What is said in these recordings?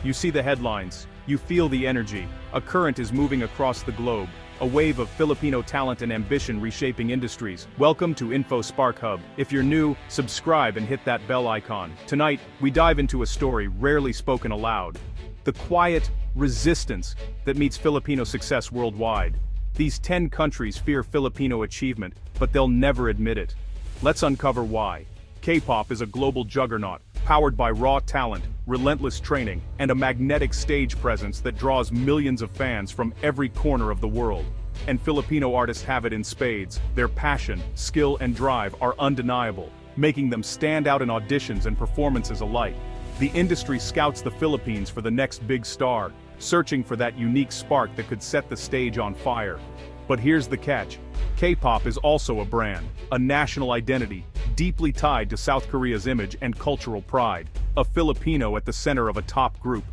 You see the headlines, you feel the energy. A current is moving across the globe, a wave of Filipino talent and ambition reshaping industries. Welcome to Info Spark Hub. If you're new, subscribe and hit that bell icon. Tonight, we dive into a story rarely spoken aloud. The quiet resistance that meets Filipino success worldwide. These 10 countries fear Filipino achievement, but they'll never admit it. Let's uncover why. K-pop is a global juggernaut, powered by raw talent, relentless training, and a magnetic stage presence that draws millions of fans from every corner of the world. And Filipino artists have it in spades. Their passion, skill, and drive are undeniable, making them stand out in auditions and performances alike. The industry scouts the Philippines for the next big star, searching for that unique spark that could set the stage on fire. But here's the catch. K-pop is also a brand, a national identity, deeply tied to South Korea's image and cultural pride. A Filipino at the center of a top group.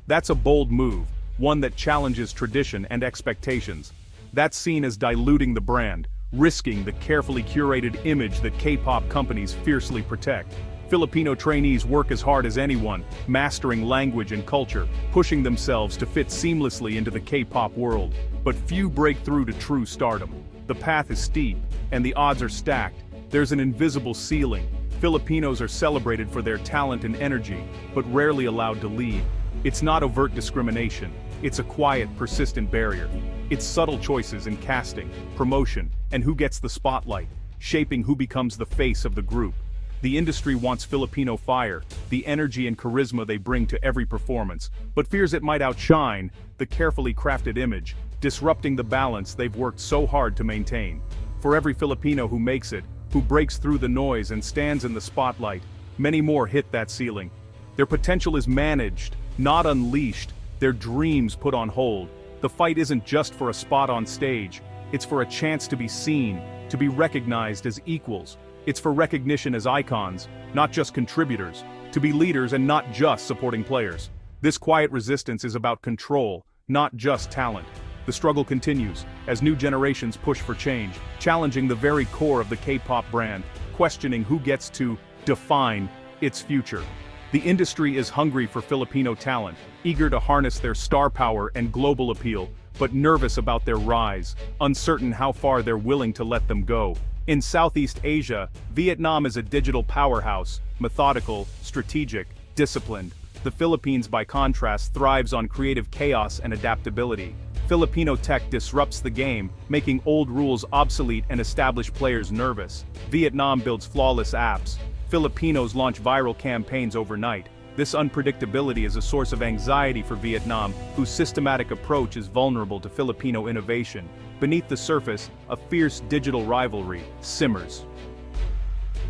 That's a bold move, one that challenges tradition and expectations. That's seen as diluting the brand, risking the carefully curated image that K-pop companies fiercely protect. Filipino trainees work as hard as anyone, mastering language and culture, pushing themselves to fit seamlessly into the K-pop world. But few break through to true stardom. The path is steep, and the odds are stacked. There's an invisible ceiling. Filipinos are celebrated for their talent and energy, but rarely allowed to lead. It's not overt discrimination. It's a quiet, persistent barrier. It's subtle choices in casting, promotion, and who gets the spotlight, shaping who becomes the face of the group. The industry wants Filipino fire, the energy and charisma they bring to every performance, but fears it might outshine the carefully crafted image, disrupting the balance they've worked so hard to maintain. For every Filipino who makes it, who breaks through the noise and stands in the spotlight, many more hit that ceiling. Their potential is managed, not unleashed, their dreams put on hold. The fight isn't just for a spot on stage, it's for a chance to be seen, to be recognized as equals. It's for recognition as icons, not just contributors, to be leaders and not just supporting players. This quiet resistance is about control, not just talent. The struggle continues, as new generations push for change, challenging the very core of the K-pop brand, questioning who gets to define its future. The industry is hungry for Filipino talent, eager to harness their star power and global appeal, but nervous about their rise, uncertain how far they're willing to let them go. In Southeast Asia, Vietnam is a digital powerhouse, methodical, strategic, disciplined. The Philippines, by contrast, thrives on creative chaos and adaptability. Filipino tech disrupts the game, making old rules obsolete and established players nervous. Vietnam builds flawless apps. Filipinos launch viral campaigns overnight. This unpredictability is a source of anxiety for Vietnam, whose systematic approach is vulnerable to Filipino innovation. Beneath the surface, a fierce digital rivalry simmers.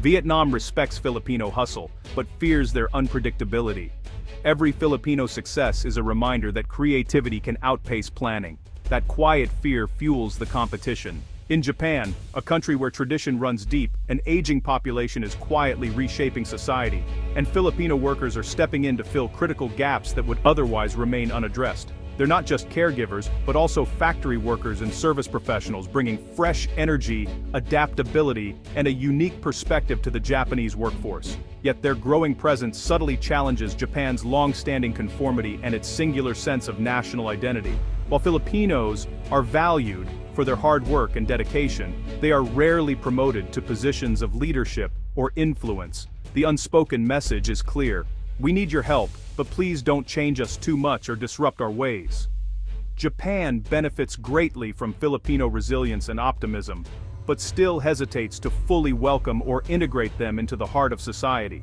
Vietnam respects Filipino hustle, but fears their unpredictability. Every Filipino success is a reminder that creativity can outpace planning. That quiet fear fuels the competition. In Japan, a country where tradition runs deep, an aging population is quietly reshaping society, and Filipino workers are stepping in to fill critical gaps that would otherwise remain unaddressed. They're not just caregivers, but also factory workers and service professionals, bringing fresh energy, adaptability, and a unique perspective to the Japanese workforce. Yet their growing presence subtly challenges Japan's long-standing conformity and its singular sense of national identity. While Filipinos are valued for their hard work and dedication, they are rarely promoted to positions of leadership or influence. The unspoken message is clear. We need your help, but please don't change us too much or disrupt our ways. Japan benefits greatly from Filipino resilience and optimism, but still hesitates to fully welcome or integrate them into the heart of society.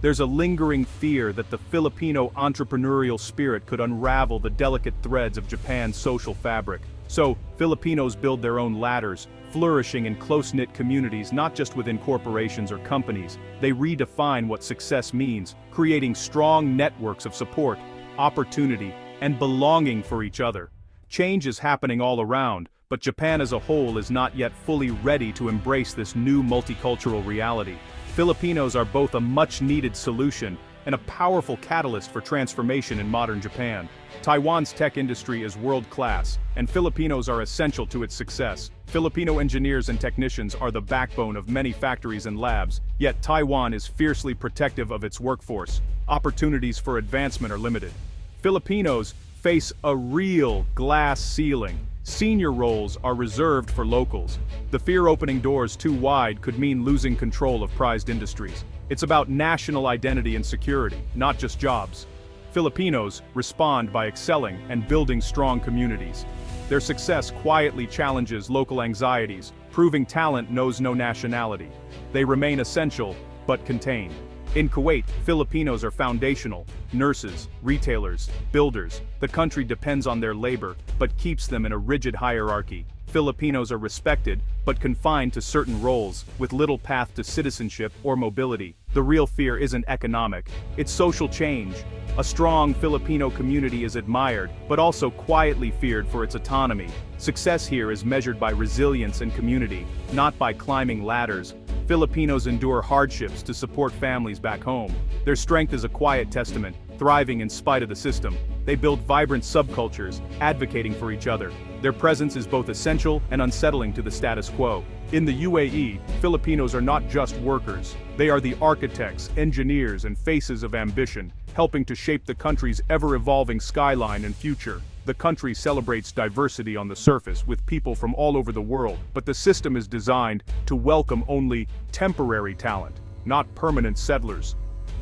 There's a lingering fear that the Filipino entrepreneurial spirit could unravel the delicate threads of Japan's social fabric. So, Filipinos build their own ladders, flourishing in close-knit communities not just within corporations or companies. They redefine what success means, creating strong networks of support, opportunity, and belonging for each other. Change is happening all around, but Japan as a whole is not yet fully ready to embrace this new multicultural reality. Filipinos are both a much-needed solution and a powerful catalyst for transformation in modern Japan. Taiwan's tech industry is world-class, and Filipinos are essential to its success. Filipino engineers and technicians are the backbone of many factories and labs, yet Taiwan is fiercely protective of its workforce. Opportunities for advancement are limited. Filipinos face a real glass ceiling. Senior roles are reserved for locals. The fear opening doors too wide could mean losing control of prized industries. It's about national identity and security, not just jobs. Filipinos respond by excelling and building strong communities. Their success quietly challenges local anxieties, proving talent knows no nationality. They remain essential, but contained. In Kuwait, Filipinos are foundational. Nurses, retailers, builders. The country depends on their labor, but keeps them in a rigid hierarchy. Filipinos are respected, but confined to certain roles, with little path to citizenship or mobility. The real fear isn't economic, it's social change. A strong Filipino community is admired, but also quietly feared for its autonomy. Success here is measured by resilience and community, not by climbing ladders. Filipinos endure hardships to support families back home. Their strength is a quiet testament, thriving in spite of the system. They build vibrant subcultures, advocating for each other. Their presence is both essential and unsettling to the status quo. In the UAE, Filipinos are not just workers. They are the architects, engineers, and faces of ambition, helping to shape the country's ever-evolving skyline and future. The country celebrates diversity on the surface with people from all over the world, but the system is designed to welcome only temporary talent, not permanent settlers.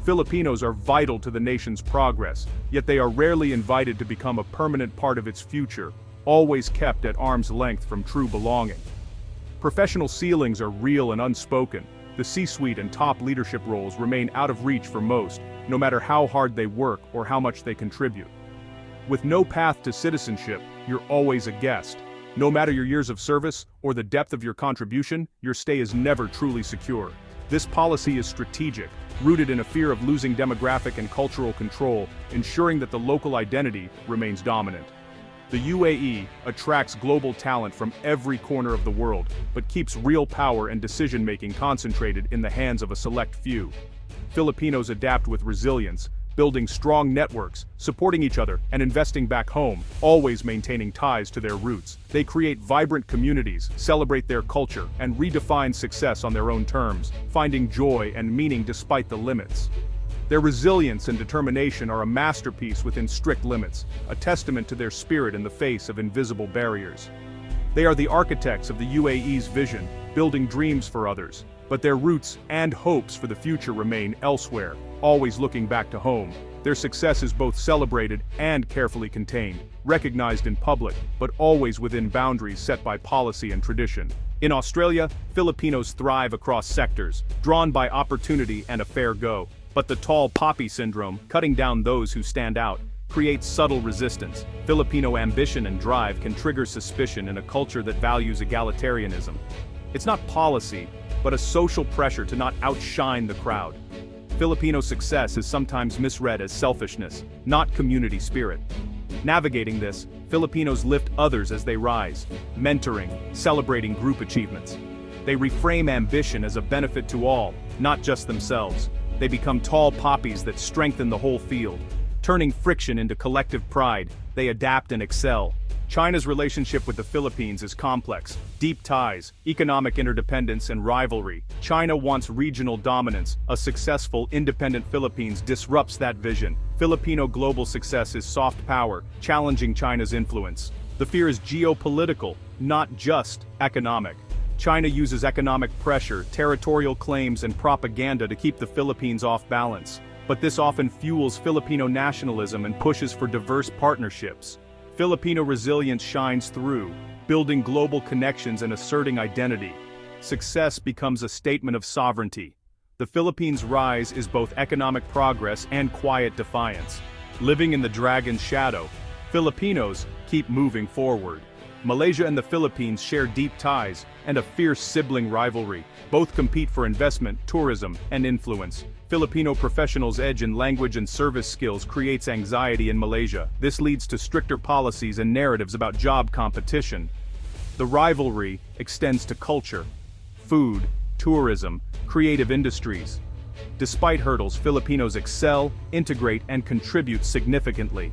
Filipinos are vital to the nation's progress, yet they are rarely invited to become a permanent part of its future, always kept at arm's length from true belonging. Professional ceilings are real and unspoken. The C-suite and top leadership roles remain out of reach for most, no matter how hard they work or how much they contribute. With no path to citizenship, you're always a guest. No matter your years of service or the depth of your contribution, your stay is never truly secure. This policy is strategic, rooted in a fear of losing demographic and cultural control, ensuring that the local identity remains dominant. The UAE attracts global talent from every corner of the world, but keeps real power and decision-making concentrated in the hands of a select few. Filipinos adapt with resilience, building strong networks, supporting each other, and investing back home, always maintaining ties to their roots. They create vibrant communities, celebrate their culture, and redefine success on their own terms, finding joy and meaning despite the limits. Their resilience and determination are a masterpiece within strict limits, a testament to their spirit in the face of invisible barriers. They are the architects of the UAE's vision, building dreams for others, but their roots and hopes for the future remain elsewhere, always looking back to home. Their success is both celebrated and carefully contained, recognized in public, but always within boundaries set by policy and tradition. In Australia, Filipinos thrive across sectors, drawn by opportunity and a fair go. But the tall poppy syndrome, cutting down those who stand out, creates subtle resistance. Filipino ambition and drive can trigger suspicion in a culture that values egalitarianism. It's not policy, but a social pressure to not outshine the crowd. Filipino success is sometimes misread as selfishness, not community spirit. Navigating this, Filipinos lift others as they rise, mentoring, celebrating group achievements. They reframe ambition as a benefit to all, not just themselves. They become tall poppies that strengthen the whole field. Turning friction into collective pride, they adapt and excel. China's relationship with the Philippines is complex. Deep ties, economic interdependence, and rivalry. China wants regional dominance. A successful, independent Philippines disrupts that vision. Filipino global success is soft power, challenging China's influence. The fear is geopolitical, not just economic. China uses economic pressure, territorial claims, and propaganda to keep the Philippines off balance. But this often fuels Filipino nationalism and pushes for diverse partnerships. Filipino resilience shines through, building global connections and asserting identity. Success becomes a statement of sovereignty. The Philippines' rise is both economic progress and quiet defiance. Living in the dragon's shadow, Filipinos keep moving forward. Malaysia and the Philippines share deep ties and a fierce sibling rivalry. Both compete for investment, tourism, and influence. Filipino professionals' edge in language and service skills creates anxiety in Malaysia. This leads to stricter policies and narratives about job competition. The rivalry extends to culture, food, tourism, creative industries. Despite hurdles, Filipinos excel, integrate, and contribute significantly.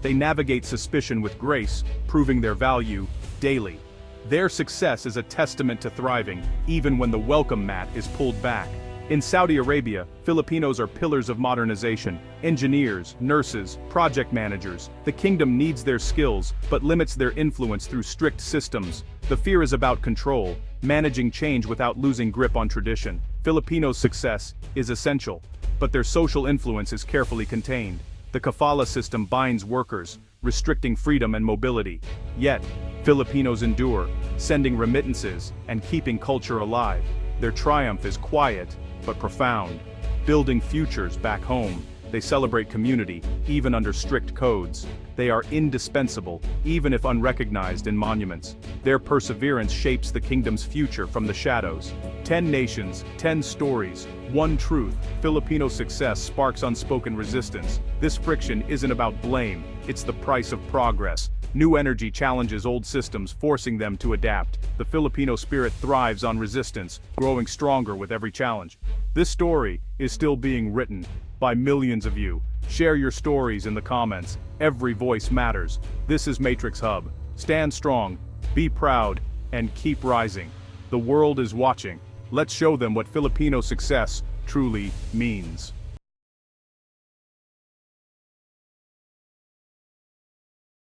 They navigate suspicion with grace, proving their value daily. Their success is a testament to thriving, even when the welcome mat is pulled back. In Saudi Arabia, Filipinos are pillars of modernization. Engineers, nurses, project managers. The kingdom needs their skills, but limits their influence through strict systems. The fear is about control, managing change without losing grip on tradition. Filipinos' success is essential, but their social influence is carefully contained. The kafala system binds workers, restricting freedom and mobility. Yet, Filipinos endure, sending remittances and keeping culture alive. Their triumph is quiet, but profound. Building futures back home, they celebrate community, even under strict codes. They are indispensable, even if unrecognized in monuments. Their perseverance shapes the kingdom's future from the shadows. 10 nations, 10 stories, one truth. Filipino success sparks unspoken resistance. This friction isn't about blame, it's the price of progress. New energy challenges old systems, forcing them to adapt. The Filipino spirit thrives on resistance, growing stronger with every challenge. This story is still being written by millions of you. Share your stories in the comments. Every voice matters. This is Matrix Hub. Stand strong, be proud, and keep rising. The world is watching. Let's show them what Filipino success truly means.